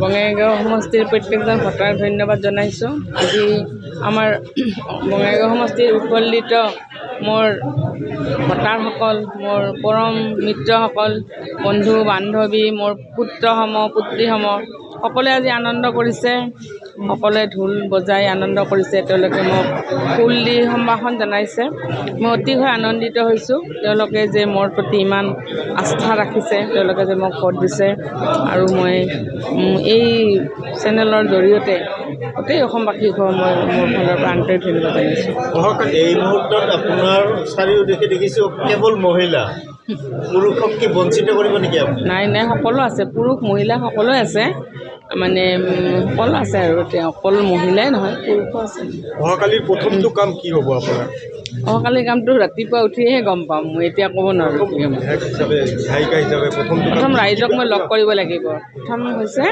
বঙাইগাঁও সমষ্টিৰ প্ৰত্যেকজন ভোটাৰক ধন্যবাদ জনাইছোঁ। আজি আমাৰ বঙাইগাঁও সমষ্টিৰ উৎফুল্লিত মোৰ ভোটাৰসকল, মোৰ পৰম মিত্ৰসকল, বন্ধু বান্ধৱী, মোৰ পুত্ৰসম পুত্ৰীসম সকলোৱে আজি আনন্দ কৰিছে। সকলোৱে ঢোল বজাই আনন্দ কৰিছে। তেওঁলোকে মোক ফুল দি সম্ভাষণ জনাইছে। মই অতিশয় আনন্দিত হৈছোঁ। তেওঁলোকে যে মোৰ প্ৰতি ইমান আস্থা ৰাখিছে, তেওঁলোকে যে মোক ভোট দিছে, আৰু মই এই চেনেলৰ জৰিয়তে গোটেই অসমবাসীক মই মোৰ ফালৰ পৰা আন্তৰিক ধন্যবাদ জনাইছোঁ। এই মুহূৰ্তত আপোনাৰ চাৰিওদিশে দেখিছোঁ কেৱল মহিলা, পুৰুষক কি বঞ্চিত কৰিব নেকি আপুনি? নাই নাই, সকলো আছে, পুৰুষ মহিলা সকলোৱে আছে, মানে সকলো আছে, আৰু এতিয়া অকল মহিলাই নহয়, পুৰুষো আছে। অহাকালিৰ প্ৰথমটো কাম কি হ'ব আপোনাৰ? অহাকালিৰ কামটো ৰাতিপুৱা উঠিহে গম পাম, মই এতিয়া ক'ব নোৱাৰোঁ। প্ৰথম ৰাইজক মই লগ কৰিব লাগিব। প্ৰথম হৈছে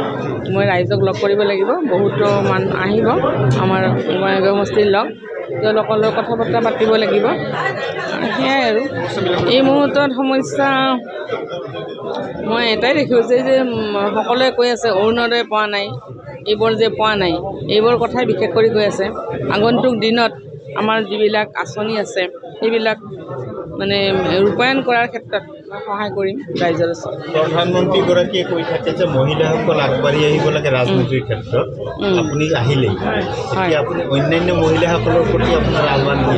মই ৰাইজক লগ কৰিব লাগিব। বহুতো মানুহ আহিব আমাৰ বঙাইগাঁও সমষ্টিৰ লগ, তেওঁলোকৰ লগত কথা বতৰা পাতিব লাগিব। সেয়াই আৰু এই মুহূৰ্তত সমস্যা মই এটাই দেখিছোঁ যে সকলোৱে কৈ আছে অৰুণোদয় পোৱা নাই, এইবোৰ যে পোৱা নাই, এইবোৰ কথাই বিশেষ কৰি কৈ আছে। আগন্তুক দিনত আমাৰ যিবিলাক আঁচনি আছে সেইবিলাক মানে ৰূপায়ণ কৰাৰ ক্ষেত্ৰত সহায় কৰিম ৰাইজৰ ওচৰত। প্ৰধানমন্ত্ৰীগৰাকীয়ে কৈ থাকে যে মহিলাসকল আগবাঢ়ি আহিব লাগে ৰাজনীতিৰ ক্ষেত্ৰত। আপুনি আহিলেই, এতিয়া আপুনি অন্যান্য মহিলাসকলৰ প্ৰতি আপোনাৰ আহ্বান কি?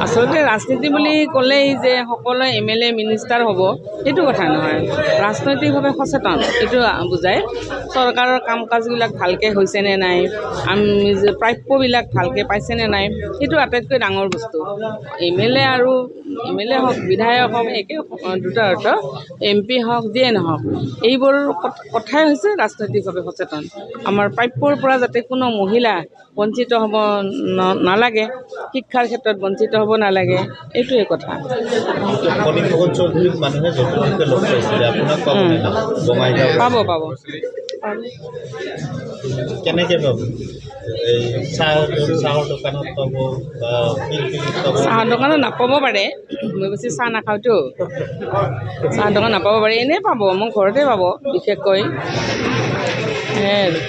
আচলতে ৰাজনীতি বুলি ক'লেই যে সকলোৱে MLA মিনিষ্টাৰ হ'ব সেইটো কথা নহয়। ৰাজনৈতিকভাৱে সচেতন এইটো বুজায়। চৰকাৰৰ কাম কাজবিলাক ভালকৈ হৈছেনে নাই, আমি প্ৰাপ্যবিলাক ভালকৈ পাইছেনে নাই, সেইটো আটাইতকৈ ডাঙৰ বস্তু। MLA আৰু MLA হওক, বিধায়ক হওক, একে দুটা অৰ্থ, MP হওক, যিয়ে নহওক, এইবোৰ কথাই হৈছে ৰাজনৈতিকভাৱে সচেতন। আমাৰ প্ৰাপ্যৰ পৰা যাতে কোনো মহিলা বঞ্চিত হ'ব নালাগে, শিক্ষাৰ ক্ষেত্ৰত বঞ্চিত হ'ব নালাগে, এইটোৱে কথা। পাব পাব কেনেকৈ পাব? চাহৰ দোকানত পাব বা চাহৰ দোকানত নাপাব পাৰে, মই বেছি চাহ নাখাওঁতো, চাহৰ দোকান নাপাব পাৰে, এনেই পাব, মোৰ ঘৰতে পাব বিশেষকৈ। সেয়াই আৰু